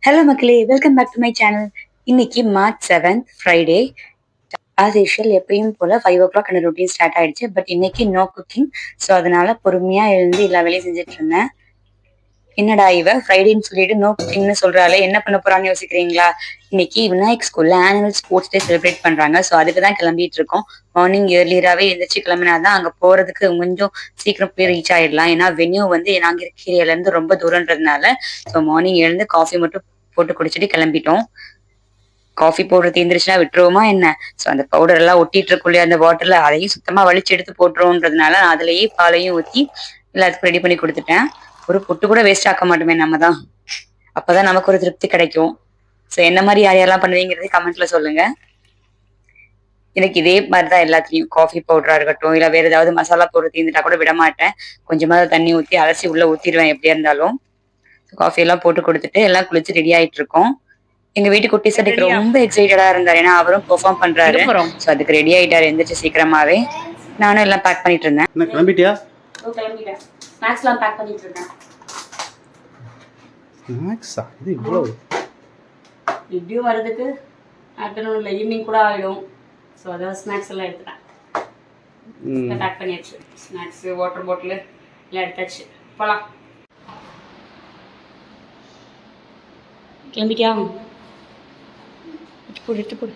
Hello மக்களே, welcome back to my channel. இன்னைக்கு March 7th Friday. As usual எப்பயும் போல 5 o'clock அந்த ரொட்டீன் ஸ்டார்ட் ஆயிடுச்சு. பட் இன்னைக்கு நோ குக்கிங். ஸோ அதனால பொறுமையா எழுந்து எல்லா வேலையும் செஞ்சுட்டு இருந்தேன். என்னடா இவ ஃப்ரைடேன்னு சொல்லிட்டு நோ குக்கிங்னு சொல்றாளே, என்ன பண்ண போறான்னு யோசிக்கிறீங்களா? இன்னைக்கு விநாயக் ஸ்கூல்ல ஆனுவல் ஸ்போர்ட்ஸ் டே செலிப்ரேட் பண்றாங்க. ஸோ அதுக்கு தான் கிளம்பிட்டு இருக்கோம். மார்னிங் ஏர்லியராகவே எழுந்திரிச்சு கிளம்பினாதான் அங்க போறதுக்கு கொஞ்சம் சீக்கிரம் போய் ரீச் ஆயிடலாம். ஏன்னா வென்யூ வந்து நாங்க இருக்கிற ஏரியால இருந்து ரொம்ப தூரன்றதுனால. ஸோ மார்னிங் எழுந்து காஃபி மட்டும் போட்டு குடிச்சிட்டு கிளம்பிட்டோம். காஃபி பவுடர் தீந்துருச்சுன்னா விட்டுருவோமா என்ன? ஸோ அந்த பவுடர் எல்லாம் ஒட்டிட்டு இருக்குள்ளே அந்த வாட்டர்ல அதையும் சுத்தமா வலிச்சு எடுத்து போட்டுருவோன்றதுனால அதுலயே பாலையும் ஊத்தி எல்லாத்துக்கும் ரெடி பண்ணி கொடுத்துட்டேன். ஒரு பொட்டு கூட வேஸ்ட் ஆக்க மாட்டோமே நம்ம தான். அப்பதான் நமக்கு ஒரு திருப்தி கிடைக்கும். ஸோ என்ன மாதிரி யார் யாரெல்லாம் பண்ணுவீங்கிறது கமெண்ட்ல சொல்லுங்க. எனக்கு இதே மாதிரிதான் எல்லாத்துலயும் காஃபி பவுடரா இருக்கட்டும், இல்ல வேற ஏதாவது மசாலா பவுடர் தீர்ந்துட்டா கூட விட மாட்டேன். கொஞ்சமா தண்ணி ஊத்தி அலசி உள்ள ஊத்திடுவேன் எப்படியா இருந்தாலும். காஃபி எல்லாம் போட்டு கொடுத்துட்டு எல்லாம் குளிச்சு ரெடி ஆயிட்டு இருக்கோம். எங்க வீட்டு குட்டி சட்டிக்கு ரொம்ப எக்ஸைட்டடா இருந்தாரு. ஏன்னா அவரும் பெர்ஃபார்ம் பண்றாரு. சோ அதுக்கு ரெடி ஆயிட்டாரு எந்திரிச்சு சீக்கிரமாவே. நானும் எல்லாம் பேக் பண்ணிட்டு இருந்தேன். கிளம்பிட்டியா? கிளம்பிட்டேன். ஸ்நாக்ஸ் எல்லாம் பேக் பண்ணிட்டு இருக்கேன். ஸ்நாக்ஸா? இது இவ்வளவு இப்படியும் வரதுக்கு ஆஃப்டர்நூன்ல ஈவினிங் கூட ஆயிடும். ஸோ அதான் ஸ்நாக்ஸ் எல்லாம் எடுத்துட்டேன். பேக் பண்ணியாச்சு. ஸ்நாக்ஸ், வாட்டர் பாட்டில் எல்லாம் எடுத்தாச்சு. போலாம். கிளம்பிட்டியா? எடுத்து போடு.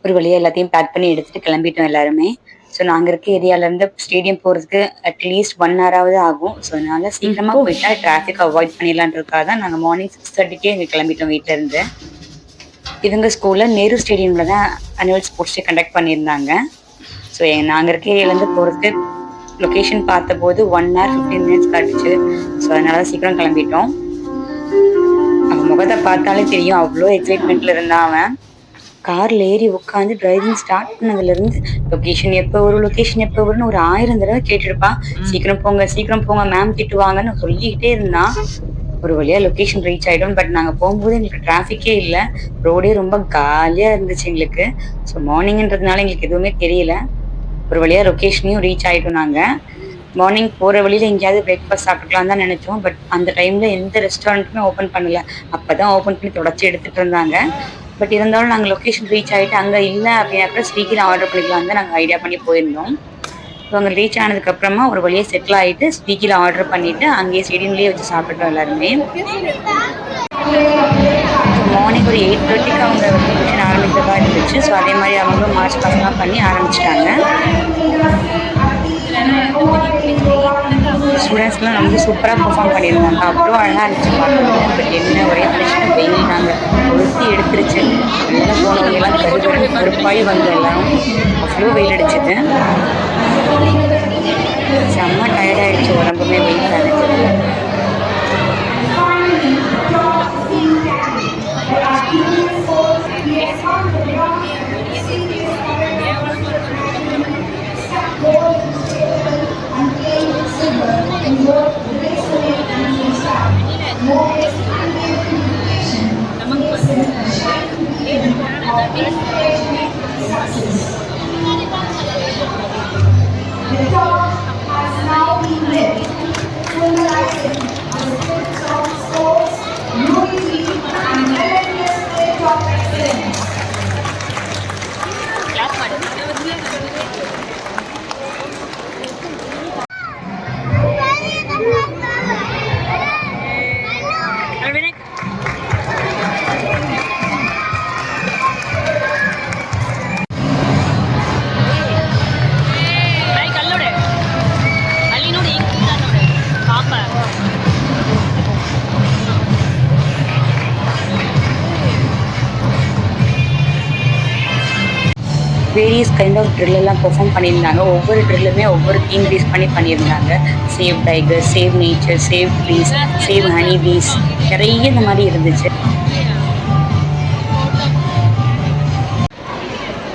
ஒரு வழியா எல்லாத்தையும் பேக் பண்ணி எடுத்துட்டு கிளம்பிட்டோம் எல்லாருமே. ஸோ நாங்கள் இருக்க ஏரியாவிலேருந்து ஸ்டேடியம் போகிறதுக்கு அட்லீஸ்ட் 1 hour ஆகும். ஸோ அதனால சீக்கிரமாக போயிட்டா டிராஃபிக் அவாய்ட் பண்ணிடலான்றதுக்காக தான் நாங்கள் மார்னிங் 6:30க்கே இங்கே கிளம்பிட்டோம் வீட்டில் இருந்து. இவங்க ஸ்கூலில் நேரு ஸ்டேடியமில் தான் ஆனுவல் ஸ்போர்ட்ஸ் டே கண்டக்ட் பண்ணியிருந்தாங்க. ஸோ நாங்கள் இருக்க ஏரியாவிலேருந்து போகிறதுக்கு லொக்கேஷன் பார்த்தபோது 1 hour 15 minutes காட்டுச்சு. ஸோ அதனால சீக்கிரம் கிளம்பிட்டோம். அவன் முகத்தை பார்த்தாலே தெரியும் அவ்வளோ எக்ஸைட்மெண்ட்ல இருந்தான் அவன். கார்ல ஏறி உட்காந்து டிரைவிங் ஸ்டார்ட் பண்ணதுல இருந்து லொகேஷன் எப்போ வரும்னு ஒரு 1000 தடவை கேட்டுருப்பான். சீக்கிரம் போங்க மேம் திட்டுவாங்கன்னு சொல்லிக்கிட்டே இருந்தான். ஒரு வழியா லொகேஷன் ரீச் ஆயிடும். பட் நாங்க போகும்போது எங்களுக்கு டிராஃபிக்கே இல்லை. ரோடே ரொம்ப காலியா இருந்துச்சு எங்களுக்கு. ஸோ மார்னிங்ன்றதுனால எங்களுக்கு எதுவுமே தெரியல. ஒரு வழியா லொகேஷனையும் ரீச் ஆயிட்டோம். நாங்க மார்னிங் போற வழியில எங்கேயாவது பிரேக்ஃபாஸ்ட் சாப்பிட்டுக்கலாம் தான் நினைச்சோம். பட் அந்த டைம்ல எந்த ரெஸ்டாரண்ட்டுமே ஓப்பன் பண்ணல. அப்பதான் ஓப்பன் பண்ணி தொடச்சி எடுத்துட்டு இருந்தாங்க. பட் இருந்தாலும் நாங்கள் லொக்கேஷன் ரீச் ஆகிட்டு அங்கே இல்லை அப்படின்னா ஸ்விக்கியில் ஆர்டர் பண்ணிக்கலாம் தான் நாங்கள் ஐடியா பண்ணி போயிருந்தோம். ஸோ அங்கே ரீச் ஆனதுக்கப்புறமா ஒரு வழியாக செட்டில் ஆகிட்டு ஸ்விக்கியில் ஆர்டர் பண்ணிவிட்டு அங்கேயே ஸ்டேடியம்லேயே வச்சு சாப்பிட்டோம் எல்லாருமே. மார்னிங் ஒரு 8:30க்கு அவங்க ஃபங்க்ஷன் ஆரம்பிக்கிறதா இருந்துச்சு. ஸோ அதே மாதிரி அவங்களும் மார்ச் பாஸ்லாம் பண்ணி ஆரம்பிச்சிட்டாங்க. ஸ்டூடெண்ட்ஸ்லாம் ரொம்ப சூப்பராக பெர்ஃபார்ம் பண்ணியிருந்தாங்க. அவ்வளோ அழகாக இருந்துச்சு பார்க்கறது. பட் என்ன ஒரே பிரச்சனை, வெயில் நாங்கள் கொளுத்தி எடுத்துருச்சு. வெளில போனவங்கெல்லாம் கருப்பாய் வந்து எல்லாரும் அவ்வளோ வெயில் அடிச்சுது. செம்ம டயர்டாயிடுச்சு உடம்புமே வெயில் நினைச்சது. வேரியஸ் கைண்ட் ஆஃப் ட்ரில் எல்லாம் பெர்ஃபார்ம் பண்ணியிருந்தாங்க. ஒவ்வொரு ட்ரில்லுமே ஒவ்வொரு தீம் பேஸ் பண்ணி பண்ணியிருந்தாங்க. Save tiger, save nature, save trees, save honey piece, நிறைய இந்த மாதிரி இருந்துச்சு.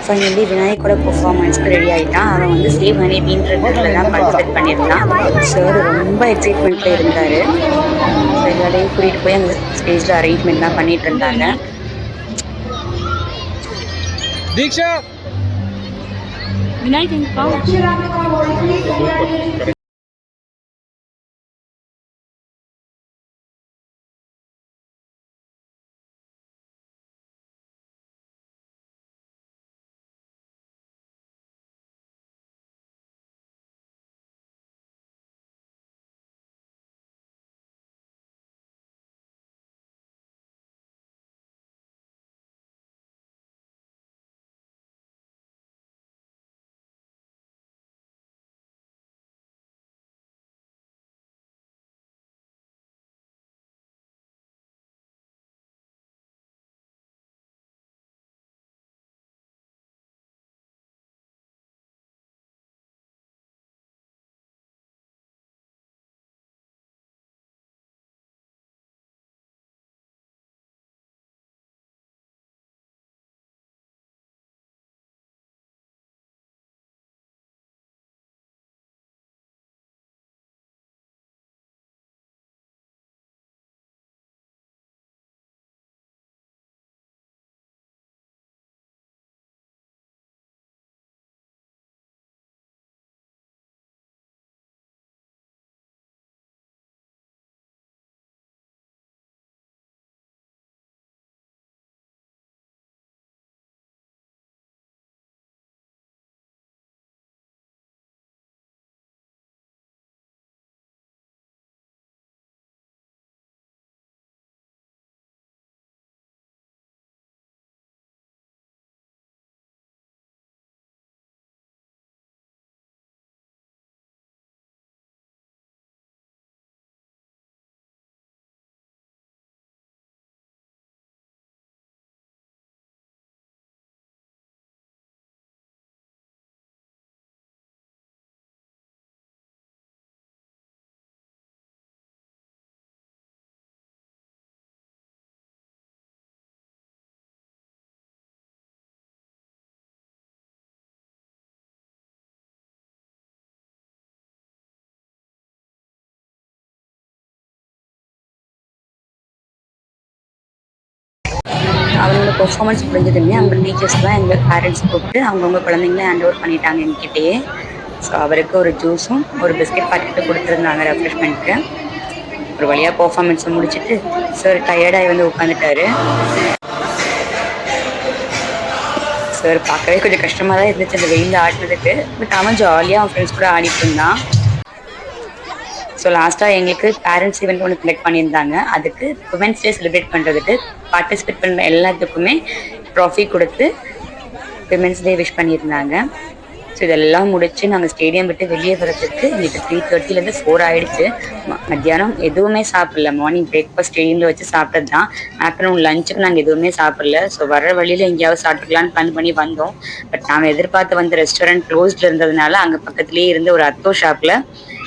ஃபைனலி விநாயகோட பெர்ஃபார்மன்ஸ்க்கு ரெடி ஆகிட்டான். அவன் வந்து சேவ் ஹனி பீன்றதுல தான் பார்ட்டிசிபேட் பண்ணியிருந்தான். சார் ரொம்ப எக்ஸைட்மெண்ட்டில் இருந்தார். ஸோ எல்லாரையும் கூட்டிகிட்டு போய் அந்த ஸ்டேஜில் அரேஞ்ச்மெண்ட்லாம் பண்ணிகிட்டு இருந்தாங்க. தீக்ஷா விநாயகன் பெர்ஃபார்மன்ஸ் முடிஞ்சதுமே அவங்க டீச்சர்ஸ்லாம் எங்கள் பேரண்ட்ஸ் கூப்பிட்டு அவங்கவுங்க குழந்தைங்கள ஹேண்ட் ஓவர் பண்ணிட்டாங்க எங்ககிட்டயே. ஸோ அவருக்கு ஒரு ஜூஸும் ஒரு பிஸ்கெட் பாக்கெட்டும் கொடுத்துருந்தாங்க ரெஃப்ரெஷ்மெண்ட்க்கு. ஒரு வழியாக பெர்ஃபார்மன்ஸை முடிச்சுட்டு சார் டயர்டாகி வந்து உட்காந்துட்டாரு. சார் பார்க்கவே கொஞ்சம் கஷ்டமாக தான் இருந்துச்சு அந்த வெயிலில் ஆடினதுக்கு. பட் அவன் ஜாலியாக அவன் ஃப்ரெண்ட்ஸ் கூட ஆடிட்டு இருந்தான். ஸோ லாஸ்ட்டாக எங்களுக்கு பேரண்ட்ஸ் ஈவெண்ட் ஒன்று செலக்ட் பண்ணியிருந்தாங்க. அதுக்கு உமன்ஸ் டே செலிப்ரேட் பண்ணுறதுக்கு பார்ட்டிசிபேட் பண்ணுற எல்லாத்துக்குமே ட்ராஃபி கொடுத்து விமென்ஸ் டே விஷ் பண்ணியிருந்தாங்க. ஸோ இதெல்லாம் முடிச்சு நாங்கள் ஸ்டேடியம் விட்டு வெளியே வரதுக்கு எங்களுக்கு 3:30 4 ஆகிடுச்சு. மத்தியானம் எதுவுமே சாப்பிடல. மார்னிங் பிரேக்ஃபாஸ்ட் ஸ்டேடியமில் வச்சு சாப்பிட்டது தான். ஆஃப்டர்நூன் லஞ்சுக்கு நாங்கள் எதுவுமே சாப்பிடல. ஸோ வர வழியில் எங்கேயாவது சாப்பிட்டுக்கலான்னு பிளான் பண்ணி வந்தோம். பட் நாங்கள் எதிர்பார்த்து வந்த ரெஸ்டாரண்ட் க்ளோஸ்டில் இருந்ததுனால அங்கே பக்கத்துலேயே இருந்த ஒரு அத்தோ ஷாப்பில்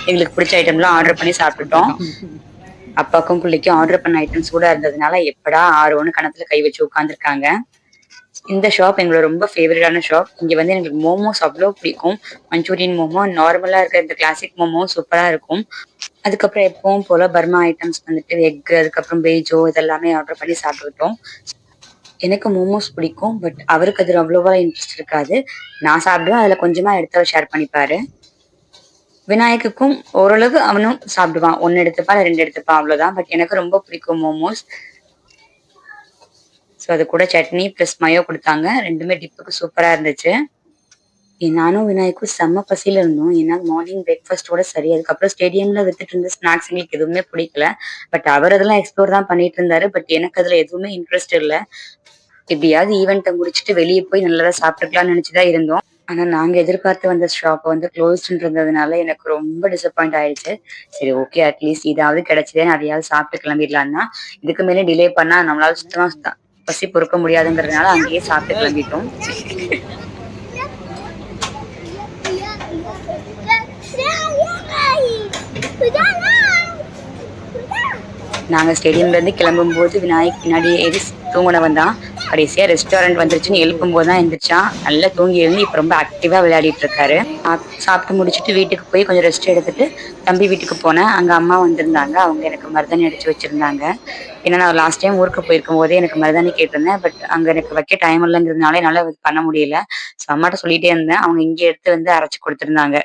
எங்களுக்கு பிடிச்ச ஐட்டம்லாம் ஆர்டர் பண்ணி சாப்பிட்டுட்டோம். அப்பாவுக்கும் பிள்ளைக்கும் ஆர்டர் பண்ண ஐட்டம்ஸ் கூட இருந்ததுனால எப்படா 6 கணத்துல கை வச்சு உட்காந்துருக்காங்க. இந்த ஷாப் எங்களோட ரொம்ப ஃபேவரட்டான ஷாப். இங்கே வந்து எங்களுக்கு மோமோஸ் அவ்வளோ பிடிக்கும். மஞ்சூரியன் மோமோ, நார்மலாக இருக்கிற இந்த கிளாசிக் மோமோ சூப்பராக இருக்கும். அதுக்கப்புறம் எப்பவும் போல் பர்மா ஐட்டம்ஸ் வந்துட்டு எக், அதுக்கப்புறம் பேஜோ இதெல்லாமே ஆர்டர் பண்ணி சாப்பிட்டுக்கிட்டோம். எனக்கு மோமோஸ் பிடிக்கும். பட் அவருக்கு அது அவ்வளோவா இன்ட்ரெஸ்ட் இருக்காது. நான் சாப்பிடுவேன், அதில் கொஞ்சமாக எடுத்து அவர் ஷேர் பண்ணிப்பாரு. விநாயக்குக்கும் ஓரளவு அவனும் சாப்பிடுவான். 1 எடுத்துப்பா 2 எடுத்துப்பா அவ்வளோதான். பட் எனக்கு ரொம்ப பிடிக்கும் மோமோஸ். ஸோ அது கூட சட்னி ப்ளஸ் மயோ கொடுத்தாங்க. ரெண்டுமே டிப்புக்கு சூப்பராக இருந்துச்சு. நானும் விநாயக்கும் செம்ம பசியில் இருந்தோம். ஏன்னா மார்னிங் பிரேக்ஃபாஸ்ட்டோட சரி. அதுக்கப்புறம் ஸ்டேடியமில் வித்துட்டு இருந்த ஸ்நாக்ஸ் எங்களுக்கு எதுவுமே பிடிக்கல. பட் அவர் அதெல்லாம் எக்ஸ்ப்ளோர் தான் பண்ணிட்டு இருந்தாரு. பட் எனக்கு அதில் எதுவுமே இன்ட்ரெஸ்ட் இல்லை. எப்படியாவது ஈவெண்ட்டை முடிச்சுட்டு வெளியே போய் நல்லா சாப்பிட்டுக்கலாம்னு நினச்சிதான் இருந்தோம். ஆனால் நாங்கள் எதிர்பார்த்து வந்த ஷாப்பை வந்து க்ளோஸ்டுன்னு இருந்ததுனால எனக்கு ரொம்ப டிசப்பாயிண்ட் ஆயிடுச்சு. சரி ஓகே, அட்லீஸ்ட் இதாவது கிடைச்சதே அதையாவது சாப்பிட்டு கிளம்பிடலான்னா, இதுக்கு மேலே டிலே பண்ணால் நம்மளால சுத்தமாக பசி பொறுக்க முடியாதுங்கிறதுனால அங்கேயே சாப்பிட்டு கிளம்பிட்டோம். நாங்கள் ஸ்டேடியம்லேருந்து கிளம்பும்போது விநாயக் பின்னாடி ஏறி தூங்கினவன் தான். கடைசியாக ரெஸ்டாரண்ட் வந்துருச்சுன்னு எழுப்பும் போது தான் எழுந்திரிச்சான். நல்லா தூங்கி எழுந்து இப்போ ரொம்ப ஆக்டிவாக விளையாடிட்டு இருக்காரு. சாப்பிட்டு முடிச்சுட்டு வீட்டுக்கு போய் கொஞ்சம் ரெஸ்ட் எடுத்துட்டு தம்பி வீட்டுக்கு போனேன். அங்கே அம்மா வந்திருந்தாங்க. அவங்க எனக்கு மருதாணி அடித்து வச்சுருந்தாங்க. ஏன்னா நான் லாஸ்ட் டைம் ஊருக்கு போயிருக்கும் போதே எனக்கு மருதாணி கேட்டிருந்தேன். பட் அங்கே எனக்கு வைக்க டைம் இல்லைங்கிறதுனால என்னால் பண்ண முடியல. ஸோ அம்மாட்ட சொல்லிகிட்டே இருந்தேன். அவங்க இங்கே எடுத்து வந்து அரைச்சி கொடுத்துருந்தாங்க.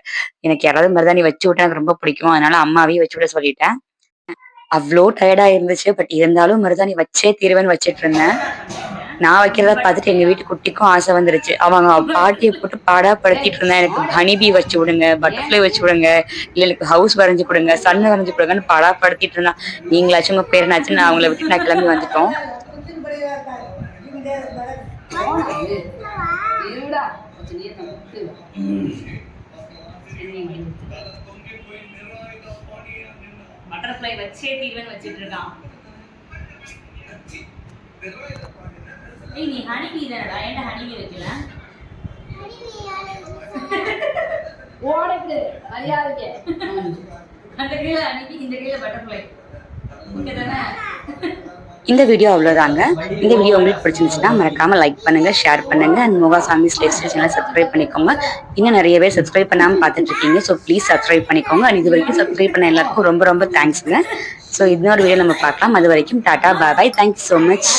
எனக்கு யாராவது மருதாணி வச்சு விட்டா எனக்கு ரொம்ப பிடிக்கும். அதனால அம்மாவையும் வச்சு விட சொல்லிட்டேன். அவ்வளோ டயர்டாக இருந்துச்சு. பட் இருந்தாலும் மருதாணி வச்சே தீர்வேன்னு வச்சுட்டு இருந்தேன். நான் வைக்கிறத பார்த்துட்டு எங்கள் வீட்டு குட்டிக்கும் ஆசை வந்துருச்சு. அவங்க பாட்டியை போட்டு பாடாப்படுத்திட்டு இருந்தேன். எனக்கு ஹனிபி வச்சு விடுங்க, பட்டர்ஃப்ளை வச்சு விடுங்க, இல்லை எனக்கு ஹவுஸ் வரைஞ்சி கொடுங்க, சன்னு வரைஞ்சி கொடுங்கன்னு பாடாப்படுத்திட்டு இருந்தான். நீங்களாச்சும் உங்கள் பேருனாச்சும் நான் அவங்கள விட்டு நான் கிளம்பி வந்துட்டோம். பட்டர்ஃப்ளை வச்சே தீர்வேன்னு வச்சுட்டு இருக்கான். நீ ஹனிபி தானடா, ஏன்டா ஹனிபி வைக்கல? ஓடக்கு மரியாதைக்கு அந்த கையில ஹனிபி, இந்த கையில பட்டர்ஃப்ளை. ஓகே தானே? இந்த வீடியோ அவ்வளோதாங்க. இந்த வீடியோ உங்களுக்கு பிடிச்சிருந்துச்சுன்னா மறக்காம லைக் பண்ணுங்க, ஷேர் பண்ணுங்க. அண்ட் மோகாசாமி லைஃப் ஸ்டைல் சேனல் சப்ஸ்கிரைப் பண்ணிக்கோங்க. இன்னும் நிறைய பேர் சப்ஸ்கிரைப் பண்ணாமல் பார்த்துட்டு இருக்கீங்க. ஸோ ப்ளீஸ் சப்ஸ்கிரைப் பண்ணிக்கோங்க. அண்ட் இது வரைக்கும் சப்ஸ்கிரைப் பண்ண எல்லாருக்கும் ரொம்ப ரொம்ப தேங்க்ஸுங்க. ஸோ இன்னொரு வீடியோ நம்ம பார்க்கலாம். அது வரைக்கும் tata bye. Thank you so much.